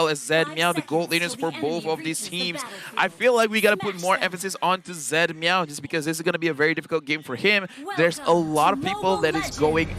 well as Zed Meow, the gold laners for both of these teams. I feel like we gotta put more emphasis onto Zed Meow just because this is gonna be a very difficult game for him. There's a lot of people that is going,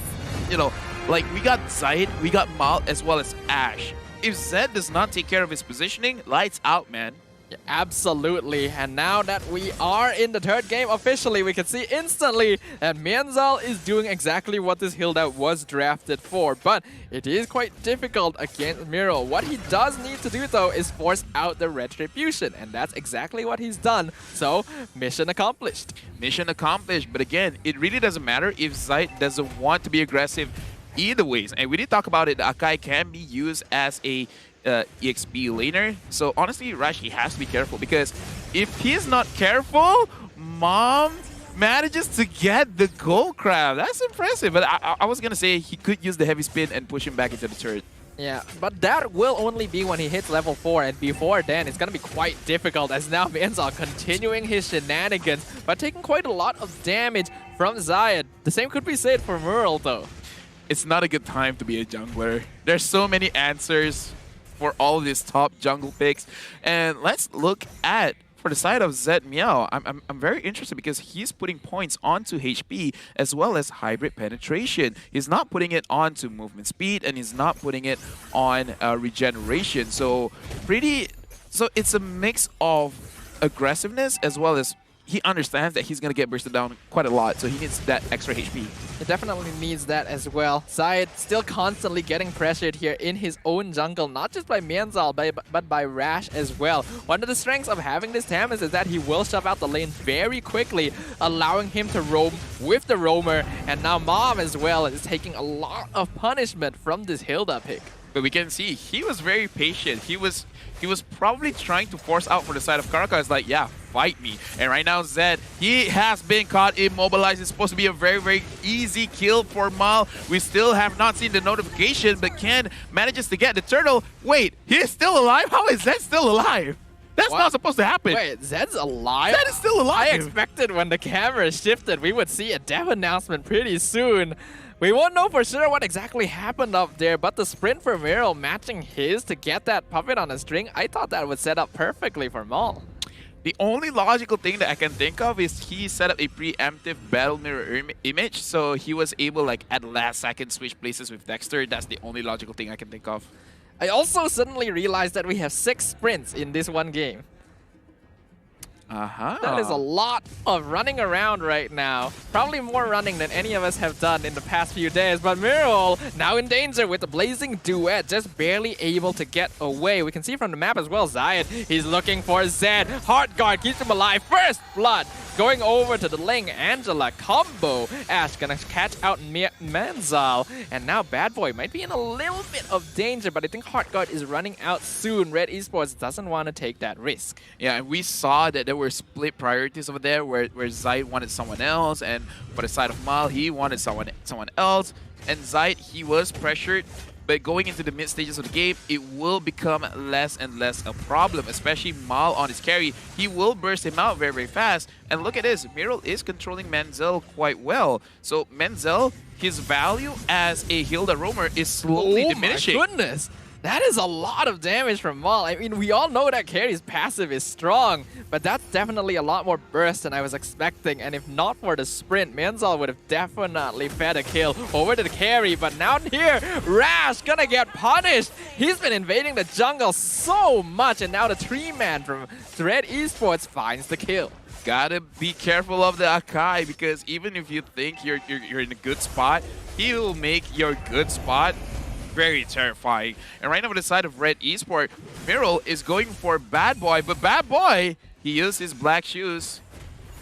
you know, like we got Zayed, we got Mal, as well as Ash. If Zed does not take care of his positioning, lights out, man. Yeah, absolutely, and now that we are in the third game officially, we can see instantly that Mianzal is doing exactly what this Hilda was drafted for, but it is quite difficult against Miro. What he does need to do though is force out the Retribution, and that's exactly what he's done, so mission accomplished. Mission accomplished, but again, it really doesn't matter if Zayed doesn't want to be aggressive either ways, and we did talk about it, the Akai can be used as a EXP laner. So honestly, Rash, he has to be careful because if he's not careful, Mom manages to get the gold crab. That's impressive. But I was going to say he could use the heavy spin and push him back into the turret. Yeah, but that will only be when he hits level 4, and before then it's going to be quite difficult as now Mianzal continuing his shenanigans, but taking quite a lot of damage from Zayed. The same could be said for Merle though. It's not a good time to be a jungler. There's so many answers for all of these top jungle picks. And let's look at, for the side of Zed Meow, I'm very interested because he's putting points onto HP as well as hybrid penetration. He's not putting it onto movement speed and he's not putting it on regeneration. So it's a mix of aggressiveness as well as he understands that he's going to get bursted down quite a lot, so he needs that extra HP. It definitely needs that as well. Zayed still constantly getting pressured here in his own jungle, not just by Mianzal, but by Rash as well. One of the strengths of having this Tamis is that he will shove out the lane very quickly, allowing him to roam with the roamer, and now Mom as well is taking a lot of punishment from this Hilda pick. But we can see he was very patient. He was probably trying to force out for the side of Caracal. It's like, yeah, fight me. And right now, Zed, he has been caught immobilized. It's supposed to be a very, very easy kill for Mal. We still have not seen the notification, but Ken manages to get the turtle. Wait, he is still alive? How is Zed still alive? That's not supposed to happen. Wait, Zed's alive? Zed is still alive. I expected when the camera shifted, we would see a dev announcement pretty soon. We won't know for sure what exactly happened up there, but the sprint for Miro matching his to get that puppet on a string, I thought that would set up perfectly for Maul. The only logical thing that I can think of is he set up a preemptive battle mirror image, so he was able, like, at last second switch places with Dexter. That's the only logical thing I can think of. I also suddenly realized that we have 6 sprints in this one game. That is a lot of running around right now. Probably more running than any of us have done in the past few days. But Miro now in danger with the blazing duet, just barely able to get away. We can see from the map as well, Zayed, he's looking for Zed. Heart Guard keeps him alive. First blood going over to the Ling Angela combo. Ash gonna catch out Mianzal. And now Bad Boy might be in a little bit of danger, but I think Heart Guard is running out soon. Red Esports doesn't want to take that risk. Yeah, and we saw that there were split priorities over there where Zayed wanted someone else, and for the side of Mal, he wanted someone else. And Zayed, he was pressured, but going into the mid stages of the game, it will become less and less a problem, especially Mal on his carry. He will burst him out very, very fast. And look at this, Miro is controlling Menzel quite well. So Menzel, his value as a Hilda roamer is slowly diminishing. Oh my goodness! That is a lot of damage from Mal. I mean, we all know that carry's passive is strong, but that's definitely a lot more burst than I was expecting. And if not for the sprint, Mianzal would have definitely fed a kill over to the carry. But now here, Rash gonna get punished. He's been invading the jungle so much, and now the 3-man from Red Esports finds the kill. Gotta be careful of the Akai, because even if you think you're in a good spot, he will make your good spot very terrifying. And right now on the side of Red Esports, Miro is going for Bad Boy, but Bad Boy, he used his black shoes.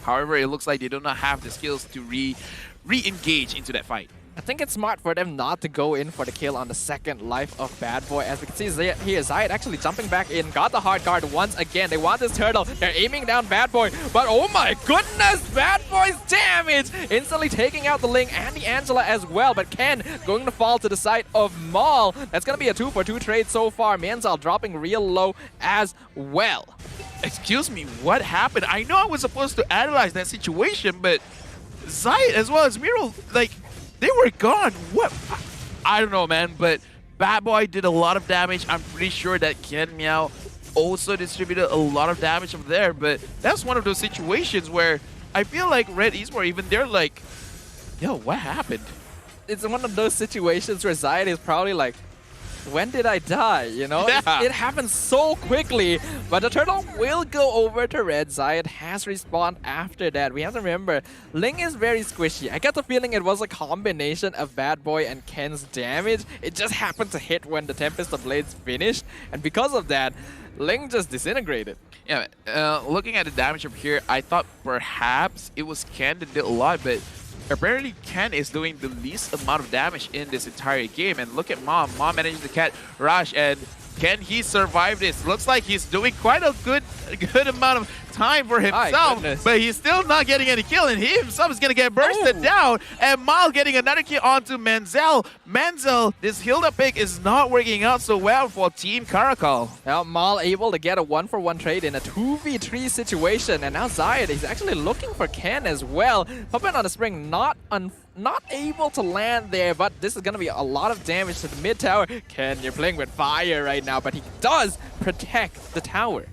However, it looks like they do not have the skills to re-engage into that fight. I think it's smart for them not to go in for the kill on the second life of Bad Boy. As we can see here, Zayed actually jumping back in, got the hard guard once again. They want this turtle. They're aiming down Bad Boy, but oh my goodness, Bad Boy's damage! Instantly taking out the Ling and the Angela as well, but Ken going to fall to the side of Maul. That's going to be a 2-for-2 trade so far. Mianzal dropping real low as well. Excuse me, what happened? I know I was supposed to analyze that situation, but Zayed as well as Miro, like, they were gone. What? I don't know, man, but Bad Boy did a lot of damage. I'm pretty sure that Ken Meow also distributed a lot of damage from there, but that's one of those situations where I feel like Red Esports, even they're like, yo, what happened? It's one of those situations where Zayed is probably like, when did I die? You know, Yeah. it happens so quickly. But the turtle will go over to red. Zayed has respawned after that. We have to remember, Ling is very squishy. I get the feeling it was a combination of Bad Boy and Ken's damage. It just happened to hit when the Tempest of Blades finished. And because of that, Ling just disintegrated. Yeah, looking at the damage up here, I thought perhaps it was Ken that did a lot, but apparently Ken is doing the least amount of damage in this entire game. And look at Mom. Mom managed to catch Rush, and can he survive this? Looks like he's doing quite a good amount of time for himself, but he's still not getting any kill, and he himself is going to get bursted down, and Mal getting another kill onto Menzel. Menzel, this Hilda pick is not working out so well for Team Caracal. Now Mal able to get a 1-for-1 trade in a 2v3 situation, and now Zayed is actually looking for Ken as well. Puppet on the spring, not able to land there, but this is going to be a lot of damage to the mid tower. Ken, you're playing with fire right now, but he does protect the tower.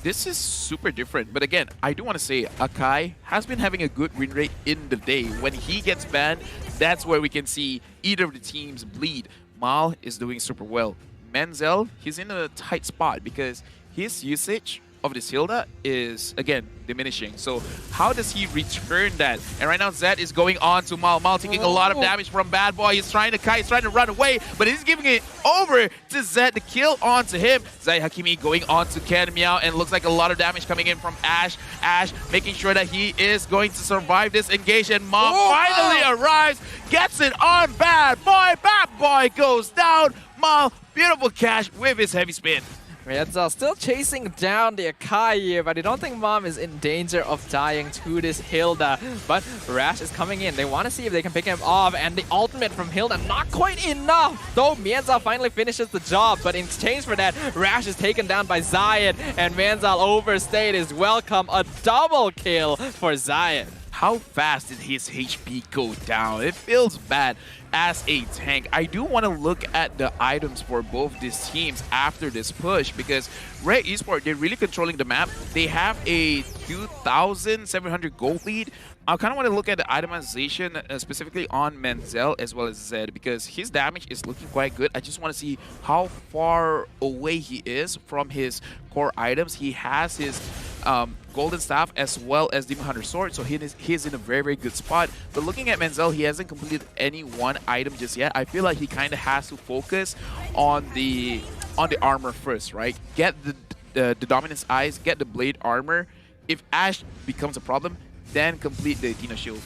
This is super different, but again, I do want to say Akai has been having a good win rate in the day. When he gets banned, that's where we can see either of the teams bleed. Mal is doing super well. Menzel, he's in a tight spot because his usage of this Hilda is, again, diminishing. So how does he return that? And right now Zed is going on to Mal. Mal taking a lot of damage from Bad Boy. He's trying to kite, he's trying to run away, but he's giving it over to Zed. The kill onto him. Zai Hakimi going on to Ken Meow, and looks like a lot of damage coming in from Ash. Ash making sure that he is going to survive this engage, and Mom finally arrives, gets it on Bad Boy. Bad Boy goes down. Mal, beautiful catch with his heavy spin. Menzel still chasing down the Akai here, but I don't think Mom is in danger of dying to this Hilda. But Rash is coming in. They want to see if they can pick him off, and the ultimate from Hilda, not quite enough. Though Menzel finally finishes the job, but in exchange for that, Rash is taken down by Zayed, and Menzel overstayed his welcome. A double kill for Zayed. How fast did his HP go down? It feels bad as a tank. I do want to look at the items for both these teams after this push, because Red Esports, they're really controlling the map. They have a 2,700 gold lead. I kind of want to look at the itemization specifically on Menzel as well as Zed, because his damage is looking quite good. I just want to see how far away he is from his core items. He has his Golden Staff as well as Demon Hunter Sword, so he's in a very, very good spot. But looking at Menzel, he hasn't completed any one item just yet. I feel like he kind of has to focus on the armor first, right? Get the Dominance Eyes, get the Blade Armor. If Ash becomes a problem, then complete the Dino Shield.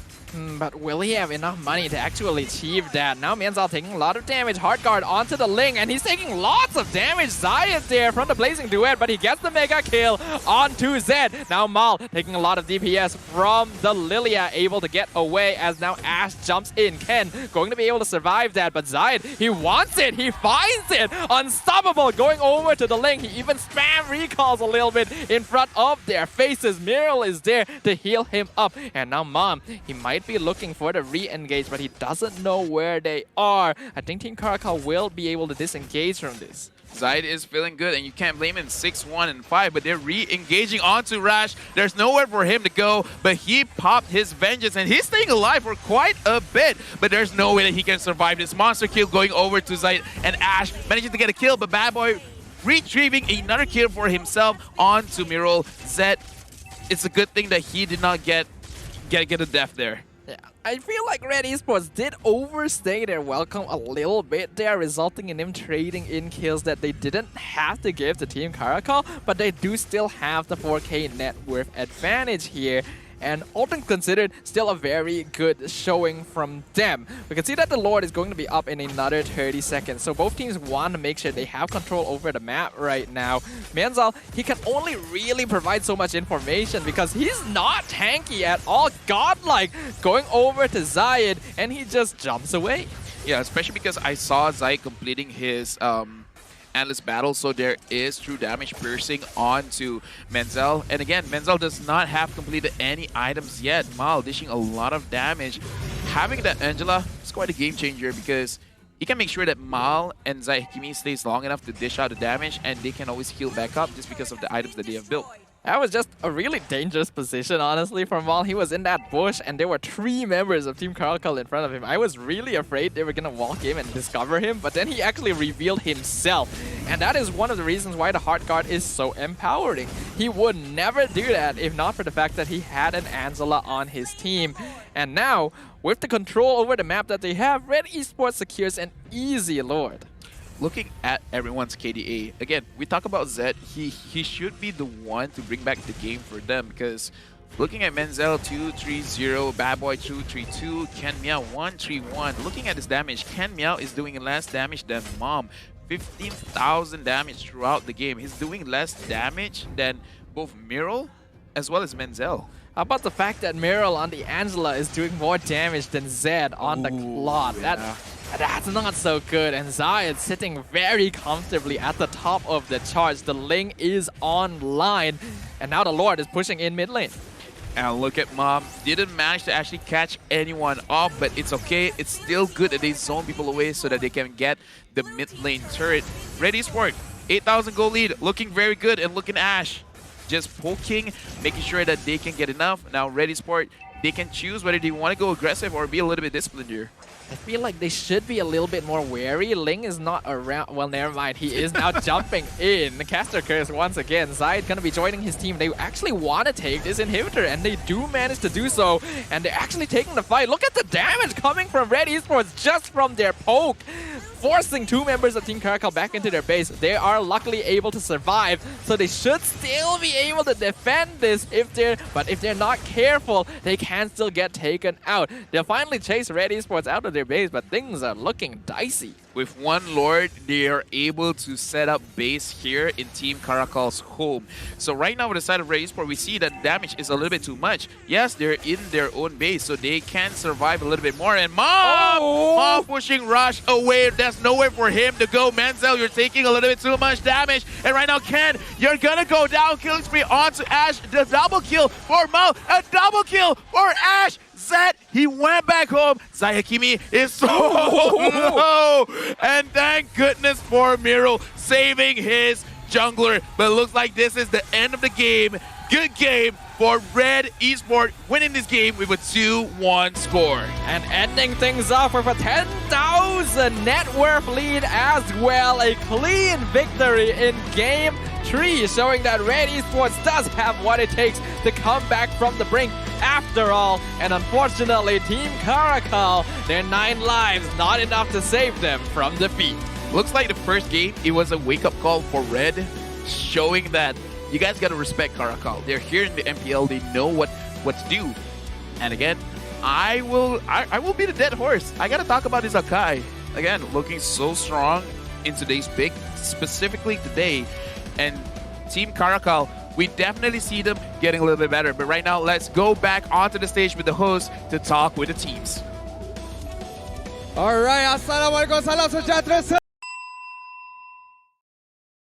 But will he have enough money to actually achieve that? Now Menzel taking a lot of damage. Hard guard onto the Ling, and he's taking lots of damage. Zayed there from the Blazing Duet, but he gets the mega kill onto Zed. Now Mal taking a lot of DPS from the Lilia, able to get away as now Ash jumps in. Ken going to be able to survive that, but Zayed, he wants it, he finds it. Unstoppable, going over to the Ling. He even spam recalls a little bit in front of their faces. Miral is there to heal him up, and now Mom, he might be looking for the re-engage, but he doesn't know where they are. I think Team Caracal will be able to disengage from this. Zayed is feeling good, and you can't blame him. 6-1 and 5, but they're re-engaging onto Rash. There's nowhere for him to go, but he popped his vengeance, and he's staying alive for quite a bit. But there's no way that he can survive this monster kill going over to Zayed, and Ash managing to get a kill, but Bad Boy retrieving another kill for himself onto Miral. Zed, it's a good thing that he did not get a death there. Yeah, I feel like Red Esports did overstay their welcome a little bit there, resulting in them trading in kills that they didn't have to give to Team Caracal, but they do still have the 4K net worth advantage here. And all things considered, still a very good showing from them. We can see that the Lord is going to be up in another 30 seconds. So both teams want to make sure they have control over the map right now. Menzel, he can only really provide so much information because he's not tanky at all. Godlike going over to Zayed, and he just jumps away. Yeah, especially because I saw Zayed completing his Endless Battle, so there is true damage piercing onto Menzel. And again, Menzel does not have completed any items yet. Mal dishing a lot of damage. Having that Angela is quite a game changer because he can make sure that Mal and Zahikimi stays long enough to dish out the damage, and they can always heal back up just because of the items that they have built. That was just a really dangerous position, honestly, for Mal. He was in that bush, and there were 3 members of Team Caracal in front of him. I was really afraid they were going to walk in and discover him, but then he actually revealed himself. And that is one of the reasons why the Heart Guard is so empowering. He would never do that if not for the fact that he had an Angela on his team. And now, with the control over the map that they have, Red Esports secures an easy Lord. Looking at everyone's KDA, again, we talk about Zed, he should be the one to bring back the game for them, because looking at Menzel 2-3-0, Bad Boy 2-3-2, Ken Miao 1-3-1, looking at his damage, Ken Miao is doing less damage than Mom. 15,000 damage throughout the game. He's doing less damage than both Miral as well as Menzel. How about the fact that Miral on the Angela is doing more damage than Zed on the Claude? Yeah. That's not so good, and Zayed sitting very comfortably at the top of the charts. The Ling is online, and now the Lord is pushing in mid lane. And look at Mom, didn't manage to actually catch anyone off, but it's okay. It's still good that they zone people away so that they can get the mid lane turret. Red Esports, 8,000 gold lead, looking very good, and looking Ash. Just poking, making sure that they can get enough. Now Red Esports, they can choose whether they want to go aggressive or be a little bit disciplined here. I feel like they should be a little bit more wary. Ling is not around. Well, never mind. He is now jumping in. The caster curse once again. Zayed gonna be joining his team. They actually want to take this inhibitor, and they do manage to do so. And they're actually taking the fight. Look at the damage coming from Red Esports just from their poke, forcing 2 members of Team Caracal back into their base. They are luckily able to survive, so they should still be able to defend this but if they're not careful, they can still get taken out. They'll finally chase Red Esports out of their base, but things are looking dicey. With one Lord, they are able to set up base here in Team Caracal's home. So right now with the side of Red Esports, we see that damage is a little bit too much. Yes, they're in their own base, so they can survive a little bit more. And Mom pushing Rush away. There's nowhere for him to go. Menzel, you're taking a little bit too much damage. And right now, Ken, you're gonna go down. Killing spree onto Ash. The double kill for Mal. A double kill for Ash. Zed, he went back home. Zahikimi is so low. And thank goodness for Miral saving his jungler. But it looks like this is the end of the game. Good game for Red Esports, winning this game with a 2-1 score. And ending things off with a 10,000 net worth lead as well. A clean victory in Game 3, showing that Red Esports does have what it takes to come back from the brink after all. And unfortunately, Team Caracal, their 9 lives, not enough to save them from defeat. Looks like the first game, it was a wake-up call for Red, showing that you guys got to respect Caracal. They're here in the MPL. They know what to do. And again, I will be the dead horse. I got to talk about this Akai. Again, looking so strong in today's pick, specifically today. And Team Caracal, we definitely see them getting a little bit better. But right now, let's go back onto the stage with the host to talk with the teams. All right, assalamualaikum, salam sejahtera.